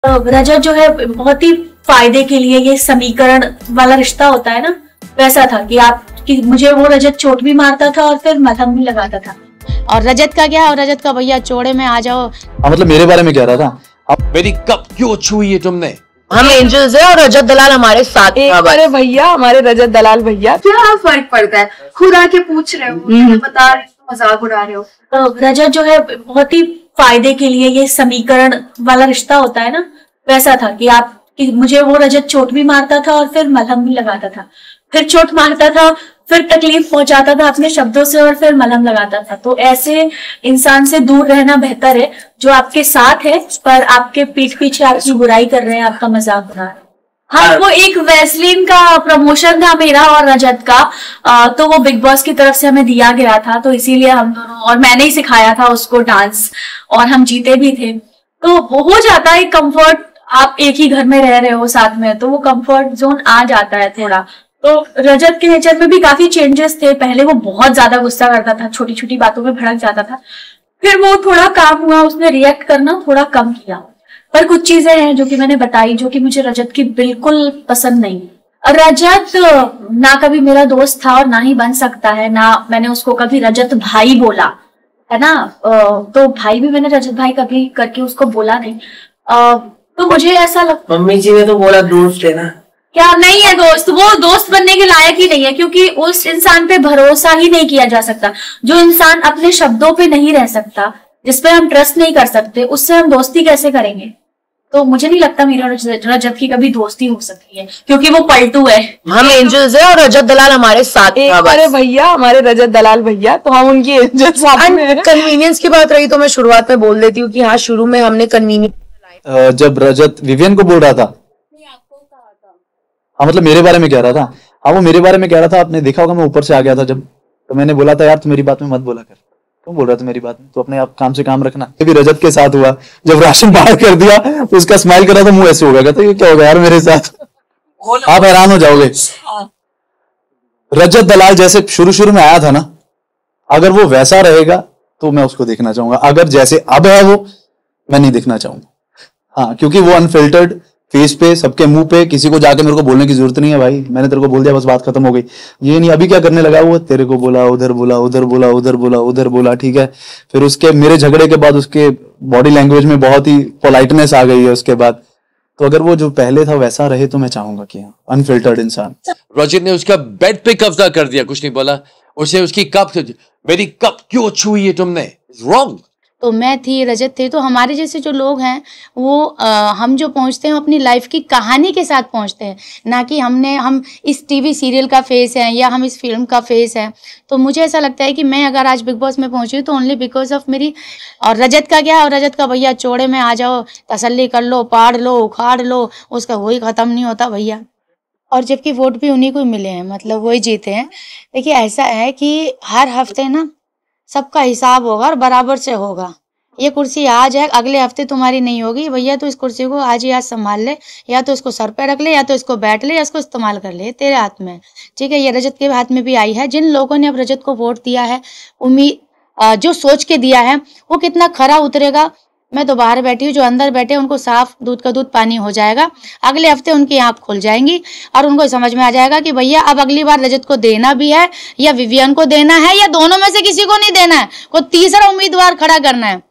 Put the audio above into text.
रजत जो है बहुत ही फायदे के लिए, ये समीकरण वाला रिश्ता होता है ना, वैसा था कि मुझे वो रजत चोट भी मारता था और फिर मलहम भी लगाता था। और रजत का क्या, और रजत का भैया चौड़े में आ जाओ। मतलब मेरे बारे में कह रहा था, अब मेरी कब क्यों छुई है तुमने? हम एंजल्स है और रजत दलाल हमारे साथ। अरे भैया, हमारे रजत दलाल भैया, क्या फर्क पड़ता है? खुद आके पूछ रहे हो, बता रहे हो, मजाक उड़ा रहे हो। रजत जो है बहुत ही फायदे के लिए, ये समीकरण वाला रिश्ता होता है ना, वैसा था कि मुझे वो रजत चोट भी मारता था और फिर मलहम भी लगाता था, फिर चोट मारता था, फिर तकलीफ पहुंचाता था अपने शब्दों से और फिर मलहम लगाता था। तो ऐसे इंसान से दूर रहना बेहतर है जो आपके साथ है पर आपके पीठ पीछे आपकी बुराई कर रहे हैं, आपका मजाक बना रहे हैं। हाँ, वो एक वैसलीन का प्रमोशन था मेरा और रजत का, तो वो बिग बॉस की तरफ से हमें दिया गया था, तो इसीलिए हम दोनों, और मैंने ही सिखाया था उसको डांस, और हम जीते भी थे। तो वो हो जाता है कंफर्ट, आप एक ही घर में रह रहे हो साथ में, तो वो कंफर्ट जोन आ जाता है थोड़ा। तो रजत के नेचर में भी काफी चेंजेस थे। पहले वो बहुत ज्यादा गुस्सा करता था, छोटी छोटी बातों में भड़क जाता था, फिर वो थोड़ा काम हुआ, उसने रिएक्ट करना थोड़ा कम किया। पर कुछ चीजें हैं जो कि मैंने बताई जो कि मुझे रजत की बिल्कुल पसंद नहीं। रजत ना कभी मेरा दोस्त था और ना ही बन सकता है, ना मैंने उसको कभी रजत भाई बोला है ना, तो भाई भी मैंने रजत भाई कभी करके उसको बोला नहीं। तो मुझे ऐसा लगता, मम्मी जी ने तो बोला दोस्त है ना, क्या नहीं है दोस्त, वो दोस्त बनने के लायक ही नहीं है, क्योंकि उस इंसान पे भरोसा ही नहीं किया जा सकता। जो इंसान अपने शब्दों पे नहीं रह सकता, जिसपे हम ट्रस्ट नहीं कर सकते, उससे हम दोस्ती कैसे करेंगे? तो मुझे नहीं लगता मेरा रजत की कभी दोस्ती हो सकती है, क्योंकि वो पलटू है। हम एंजल्स है और रजत दलाल हमारे साथ। अरे भैया, हमारे रजत दलाल भैया, तो हम उनकी एंजल साथ में। कन्वीनियंस की बात रही तो मैं शुरुआत में बोल देती हूँ कि हाँ, शुरू में हमने कन्वीनियंस, जब रजत विवियन को बोल रहा था, हाँ मतलब मेरे बारे में कह रहा था, हाँ वो मेरे बारे में कह रहा था, आपने देखा होगा मैं ऊपर से आ गया था जब, तो मैंने बोला था यार तू मेरी बात में मत बोला कर, तुम बोल रहा था मेरी बात में, तो अपने आप काम से काम रखना। भी रजत के साथ हुआ, जब राशन बाहर कर दिया तो उसका स्माइल कर रहा था, मुंह ऐसे हो गया, कहता ये क्या हो गया यार मेरे साथ, आप हैरान हो जाओगे। रजत दलाल जैसे शुरू शुरू में आया था ना, अगर वो वैसा रहेगा तो मैं उसको देखना चाहूंगा, अगर जैसे अब है वो, मैं नहीं देखना चाहूंगा। हाँ, क्योंकि वो अनफिल्टर्ड फेस पे, सबके मुंह पे, किसी को जाके मेरे को बोलने की जरूरत नहीं है भाई, मैंने तेरे को बोल दिया बस बात खत्म हो गई। ये नहीं अभी क्या करने लगा, वो तेरे को बोला, उधर बोला, उधर बोला, उधर बोला, उधर बोला, ठीक है। फिर उसके मेरे झगड़े के बाद उसके बॉडी लैंग्वेज में बहुत ही पोलाइटनेस आ गई है उसके बाद। तो अगर वो जो पहले था वैसा रहे तो मैं चाहूंगा कि अनफिल्टर्ड इंसान। रजत ने उसका बेड पे कब्जा कर दिया, कुछ नहीं बोला, उसे उसकी कप, मेरी कप क्यों छुई है तुमने? रॉन्ग। तो मैं थी, रजत थे, तो हमारे जैसे जो लोग हैं वो हम जो पहुंचते हैं अपनी लाइफ की कहानी के साथ पहुंचते हैं, ना कि हम इस टीवी सीरियल का फेस हैं या हम इस फिल्म का फेस हैं। तो मुझे ऐसा लगता है कि मैं अगर आज बिग बॉस में पहुंची हूँ तो ओनली बिकॉज ऑफ मेरी। और रजत का क्या, और रजत का भैया चौड़े में आ जाओ, तसल्ली कर लो, पाड़ लो, उखाड़ लो, उसका वही ख़त्म नहीं होता भैया। और जबकि वोट भी उन्हीं को मिले हैं, मतलब वही जीते हैं। देखिए ऐसा है कि हर हफ्ते ना सबका हिसाब होगा और बराबर से होगा। ये कुर्सी आज है, अगले हफ्ते तुम्हारी नहीं होगी भैया, तो इस कुर्सी को आज ही आज संभाल ले, या तो इसको सर पे रख ले, या तो इसको बैठ ले, या इसको इस्तेमाल कर ले, तेरे हाथ में, ठीक है। ये रजत के हाथ में भी आई है। जिन लोगों ने अब रजत को वोट दिया है, उम्मीद जो सोच के दिया है वो कितना खरा उतरेगा। मैं तो बाहर बैठी हूँ, जो अंदर बैठे उनको साफ दूध का दूध पानी हो जाएगा। अगले हफ्ते उनकी आँख खुल जाएंगी और उनको समझ में आ जाएगा कि भैया अब अगली बार रजत को देना भी है या विवियन को देना है, या दोनों में से किसी को नहीं देना है, कोई तीसरा उम्मीदवार खड़ा करना है।